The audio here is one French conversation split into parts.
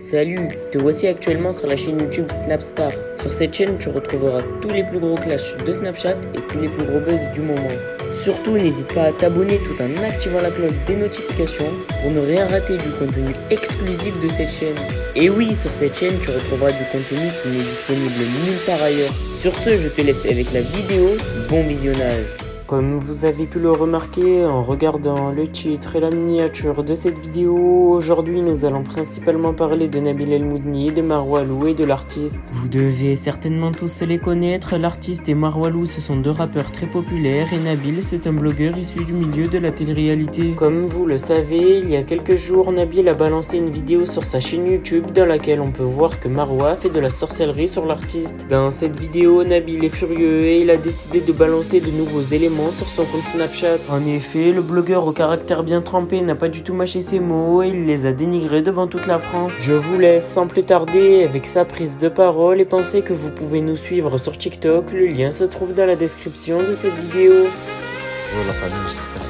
Salut, te voici actuellement sur la chaîne YouTube Snapstar. Sur cette chaîne, tu retrouveras tous les plus gros clashs de Snapchat et tous les plus gros buzz du moment. Surtout, n'hésite pas à t'abonner tout en activant la cloche des notifications pour ne rien rater du contenu exclusif de cette chaîne. Et oui, sur cette chaîne, tu retrouveras du contenu qui n'est disponible nulle part ailleurs. Sur ce, je te laisse avec la vidéo. Bon visionnage. Comme vous avez pu le remarquer en regardant le titre et la miniature de cette vidéo, aujourd'hui nous allons principalement parler de Nabil El Moudni, de Marwalou et de l'artiste. Vous devez certainement tous les connaître, l'artiste et Marwalou ce sont deux rappeurs très populaires et Nabil c'est un blogueur issu du milieu de la télé-réalité. Comme vous le savez, il y a quelques jours, Nabil a balancé une vidéo sur sa chaîne YouTube dans laquelle on peut voir que Marwa fait de la sorcellerie sur l'artiste. Dans cette vidéo, Nabil est furieux et il a décidé de balancer de nouveaux éléments sur son compte Snapchat. En effet, le blogueur au caractère bien trempé n'a pas du tout mâché ses mots et il les a dénigrés devant toute la France. Je vous laisse sans plus tarder avec sa prise de parole et pensez que vous pouvez nous suivre sur TikTok, le lien se trouve dans la description de cette vidéo. Bonjour la famille, j'espère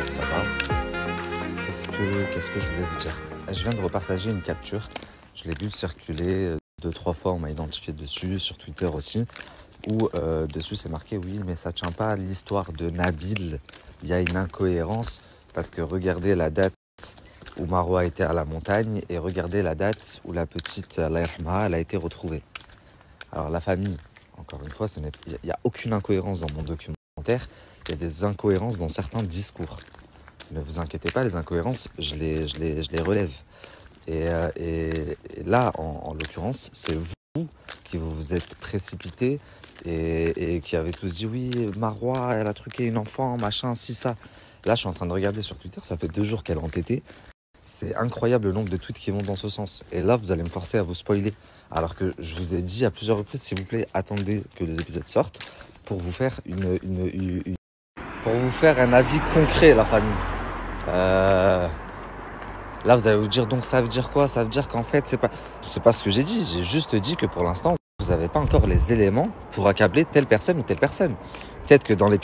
que ça va. Qu'est-ce que je voulais vous dire? Je viens de repartager une capture, je l'ai vu circuler 2-3 fois, on m'a identifié dessus, sur Twitter aussi. Où dessus c'est marqué oui mais ça tient pas à l'histoire de Nabil, il y a une incohérence parce que regardez la date où Marwa était à la montagne et regardez la date où la petite Allah yarhamha, elle a été retrouvée. Alors la famille, encore une fois, il n'y a aucune incohérence dans mon documentaire, il y a des incohérences dans certains discours. Ne vous inquiétez pas, les incohérences, je les relève. Et là, en l'occurrence, c'est vous qui vous êtes précipités et qui avez tous dit oui, Marwa, elle a truqué une enfant, machin, si ça. Là, je suis en train de regarder sur Twitter, ça fait 2 jours qu'elle est entêtée. C'est incroyable le nombre de tweets qui vont dans ce sens. Et là, vous allez me forcer à vous spoiler. Alors que je vous ai dit à plusieurs reprises, s'il vous plaît, attendez que les épisodes sortent pour vous faire pour vous faire un avis concret, la famille. Là, vous allez vous dire, donc ça veut dire quoi? Ça veut dire qu'en fait, c'est pas ce que j'ai dit. J'ai juste dit que pour l'instant, vous n'avez pas encore les éléments pour accabler telle personne ou telle personne. Peut-être que dans les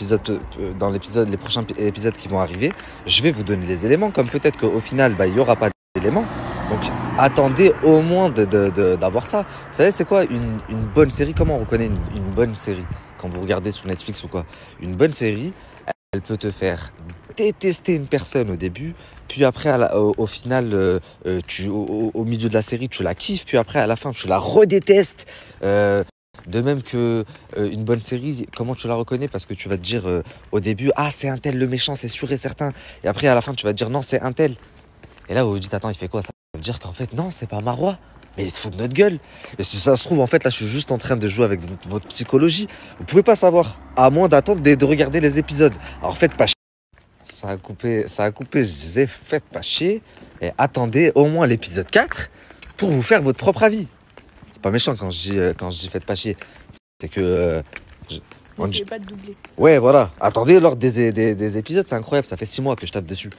prochains épisodes qui vont arriver, je vais vous donner les éléments, comme peut-être qu'au final, il n'y aura pas d'éléments. Donc, attendez au moins d'avoir ça. Vous savez, c'est quoi une bonne série? Comment on reconnaît une bonne série quand vous regardez sur Netflix ou quoi? Une bonne série, elle peut te faire détester une personne au début, puis après au final, au milieu de la série, tu la kiffes, puis après à la fin, tu la redétestes. De même que une bonne série, comment tu la reconnais? Parce que tu vas te dire au début, ah c'est un tel le méchant, c'est sûr et certain. Et après à la fin, tu vas te dire non, c'est un tel. Et là, vous vous dites, attends, il fait quoi? Ça veut dire qu'en fait, non, c'est pas Marwa. Mais il se fout de notre gueule. Et si ça se trouve, en fait, là, je suis juste en train de jouer avec votre psychologie. Vous pouvez pas savoir, à moins d'attendre de regarder les épisodes. Alors faites pas chier. Ça a coupé, je disais, faites pas chier. Et attendez au moins l'épisode 4 pour vous faire votre propre avis. C'est pas méchant quand je dis faites pas chier. C'est que... on ne pas de doubler. Ouais, voilà. Attendez lors des épisodes, c'est incroyable. Ça fait 6 mois que je tape dessus.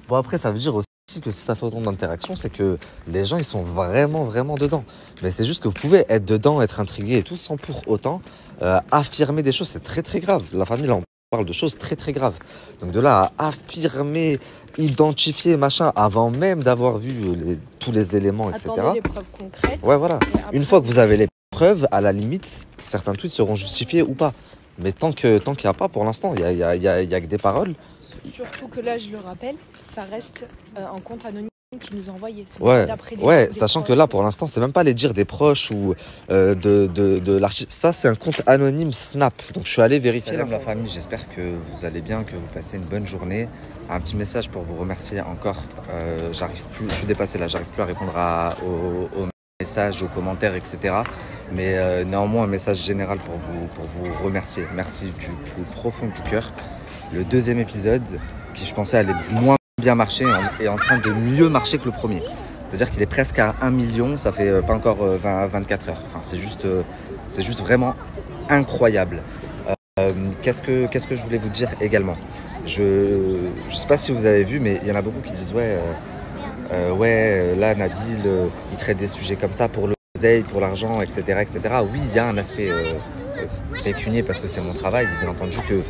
Bon, après, ça veut dire aussi que si ça fait autant d'interactions, c'est que les gens, ils sont vraiment, vraiment dedans. Mais c'est juste que vous pouvez être dedans, être intrigué et tout, sans pour autant affirmer des choses. C'est très, très grave. La famille, là, on parle de choses très, très graves. Donc de là à affirmer, identifier, machin, avant même d'avoir vu tous les éléments, etc. Attendez les preuves concrètes. Ouais, voilà. Une fois que vous avez les preuves, à la limite, certains tweets seront justifiés ou pas. Mais tant qu'il n'y a pas, pour l'instant, il y a que des paroles. Surtout que là, je le rappelle, ça reste un compte anonyme qui nous a envoyé. Ouais, sachant que là, pour l'instant, c'est même pas les dires des proches ou de l'artiste. Ça, c'est un compte anonyme Snap. Donc, je suis allé vérifier. Salam la famille, j'espère que vous allez bien, que vous passez une bonne journée. Un petit message pour vous remercier encore. Je suis dépassé là, j'arrive plus à répondre aux messages, aux commentaires, etc. Mais néanmoins, un message général pour vous remercier. Merci du plus profond du cœur. Le deuxième épisode, qui je pensais allait moins bien marcher, est en train de mieux marcher que le premier. C'est-à-dire qu'il est presque à 1 million, ça fait pas encore 24 heures. Enfin, c'est juste vraiment incroyable. Qu'est-ce que je voulais vous dire également? Je sais pas si vous avez vu, mais il y en a beaucoup qui disent là Nabil, il traite des sujets comme ça pour l'oseille, pour l'argent, etc., etc. Oui, il y a un aspect pécunier parce que c'est mon travail, bien entendu que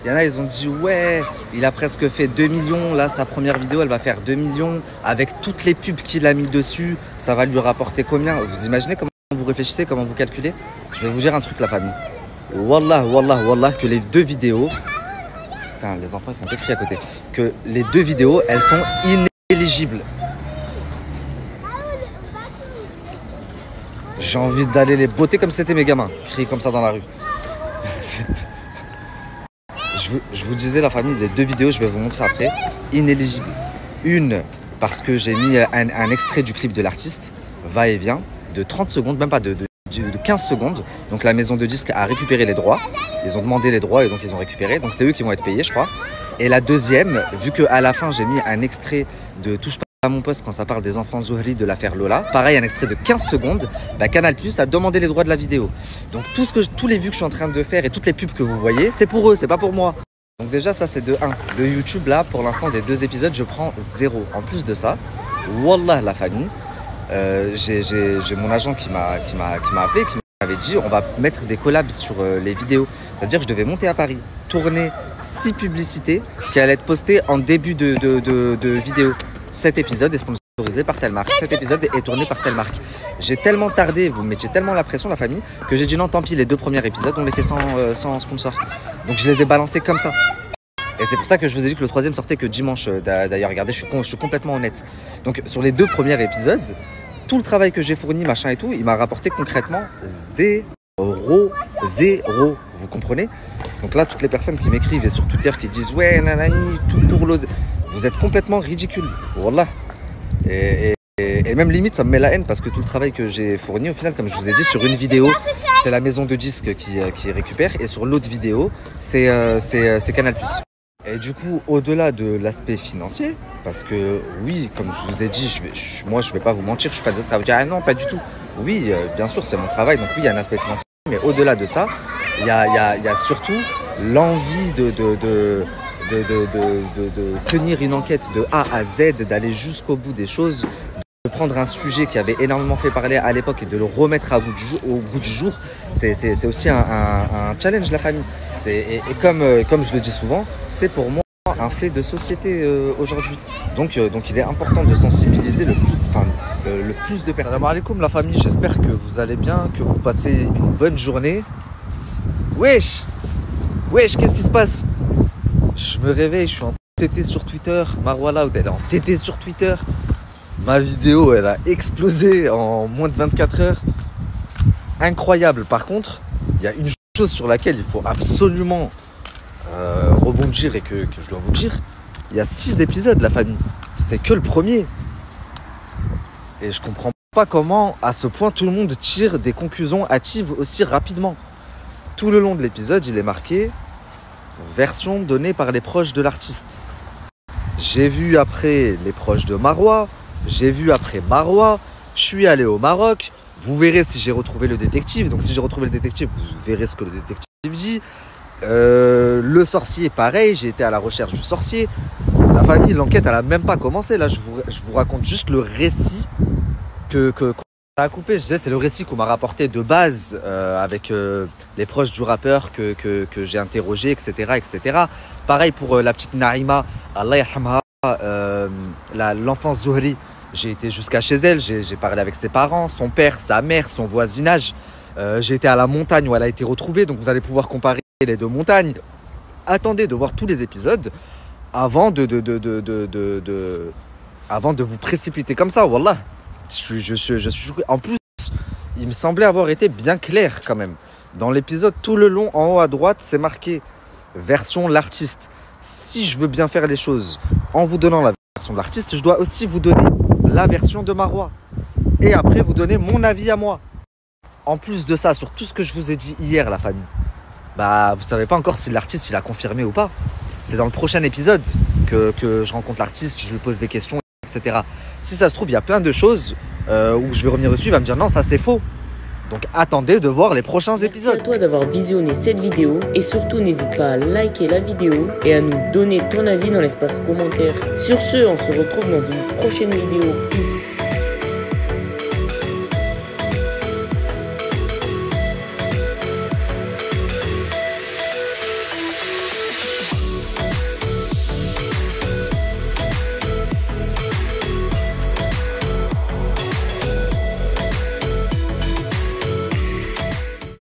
Il y en a, ils ont dit ouais, il a presque fait 2 millions. Là, sa première vidéo, elle va faire 2 millions. Avec toutes les pubs qu'il a mis dessus, ça va lui rapporter combien? Vous imaginez comment vous réfléchissez, comment vous calculez? Je vais vous dire un truc, la famille. Wallah, wallah, wallah, que les 2 vidéos... Putain, les enfants, ils font que crier à côté. Que les 2 vidéos, elles sont inéligibles. J'ai envie d'aller les botter comme c'était mes gamins. Crier comme ça dans la rue. Je vous disais, la famille, les 2 vidéos, je vais vous montrer après, inéligibles. Une, parce que j'ai mis un extrait du clip de l'artiste, va et vient, de 30 secondes, même pas de 15 secondes. Donc la maison de disques a récupéré les droits. Ils ont demandé les droits et donc ils ont récupéré. Donc c'est eux qui vont être payés, je crois. Et la deuxième, vu qu'à la fin, j'ai mis un extrait de Touche pas à mon poste quand ça parle des enfants Zohri de l'affaire Lola. Pareil, un extrait de 15 secondes. Bah, Canal+ a demandé les droits de la vidéo. Donc tous les vues que je suis en train de faire et toutes les pubs que vous voyez, c'est pour eux, c'est pas pour moi. Donc déjà, ça c'est de 1. De YouTube, là, pour l'instant, des 2 épisodes, je prends 0. En plus de ça, wallah, la famille, j'ai mon agent qui m'a appelé, qui m'avait dit on va mettre des collabs sur les vidéos. C'est-à-dire que je devais monter à Paris, tourner 6 publicités qui allaient être postées en début de vidéo. Cet épisode est sponsorisé par telle marque, cet épisode est tourné par telle marque. J'ai tellement tardé, vous me mettiez tellement la pression, la famille, que j'ai dit non, tant pis, les 2 premiers épisodes, on les fait sans sponsor. Donc je les ai balancés comme ça. Et c'est pour ça que je vous ai dit que le 3e sortait que dimanche. D'ailleurs, regardez, je suis complètement honnête. Donc sur les 2 premiers épisodes, tout le travail que j'ai fourni, machin et tout, il m'a rapporté concrètement 0. Vous comprenez? Donc là, toutes les personnes qui m'écrivent et sur Twitter qui disent ouais, nanani, tout pour l'autre, vous êtes complètement ridicule. Wallah. Et même limite, ça me met la haine parce que tout le travail que j'ai fourni, au final, comme je vous ai dit, sur une vidéo, c'est la maison de disques qui récupère et sur l'autre vidéo, c'est Canal+. Et du coup, au-delà de l'aspect financier, parce que oui, comme je vous ai dit, moi je vais pas vous mentir, je suis pas de travail. Ah non, pas du tout. Oui, bien sûr, c'est mon travail, donc oui, il y a un aspect financier. Mais au-delà de ça, il y a surtout l'envie de tenir une enquête de A à Z, d'aller jusqu'au bout des choses, de prendre un sujet qui avait énormément fait parler à l'époque et de le remettre au goût du jour. C'est aussi un challenge, la famille. Et comme je le dis souvent, c'est pour moi un fait de société aujourd'hui. Donc il est important de sensibiliser le plus de personnes. Salam alaikum, la famille, j'espère que vous allez bien, que vous passez une bonne journée. Wesh, qu'est-ce qui se passe? Je me réveille, je suis en TT sur Twitter. Marwa Loud, elle est en TT sur Twitter. Ma vidéo, elle a explosé en moins de 24 heures. Incroyable. Par contre, il y a une chose sur laquelle il faut absolument rebondir et que je dois vous dire. Il y a 6 épisodes, la famille. C'est que le premier. Et je comprends pas comment, à ce point, tout le monde tire des conclusions hâtives aussi rapidement. Tout le long de l'épisode, il est marqué version donnée par les proches de l'artiste. J'ai vu après les proches de Marwa. J'ai vu après Marwa. Je suis allé au Maroc. Vous verrez si j'ai retrouvé le détective. Donc si j'ai retrouvé le détective, vous verrez ce que le détective dit. Le sorcier, pareil. J'ai été à la recherche du sorcier. La famille, l'enquête, elle a même pas commencé. Là, je vous raconte juste le récit qu'on a coupé. Je disais, c'est le récit qu'on m'a rapporté de base avec les proches du rappeur que j'ai interrogé, etc., etc. Pareil pour la petite Naïma, Allah yarhamha, l'enfant Zohri. J'ai été jusqu'à chez elle, j'ai parlé avec ses parents, son père, sa mère, son voisinage. J'ai été à la montagne où elle a été retrouvée, donc vous allez pouvoir comparer les 2 montagnes. Attendez de voir tous les épisodes avant de vous précipiter comme ça, wallah. Je suis choqué. En plus, il me semblait avoir été bien clair quand même. Dans l'épisode, tout le long, en haut à droite, c'est marqué version l'artiste. Si je veux bien faire les choses en vous donnant la version de l'artiste, je dois aussi vous donner la version de Marwa. Et après, vous donner mon avis à moi. En plus de ça, sur tout ce que je vous ai dit hier, la famille, bah, vous savez pas encore si l'artiste il a confirmé ou pas. C'est dans le prochain épisode que je rencontre l'artiste, je lui pose des questions, etc. Si ça se trouve, il y a plein de choses où je vais revenir dessus, il va me dire non, ça c'est faux. Donc attendez de voir les prochains épisodes. Merci à toi d'avoir visionné cette vidéo et surtout n'hésite pas à liker la vidéo et à nous donner ton avis dans l'espace commentaire. Sur ce, on se retrouve dans une prochaine vidéo. Peace.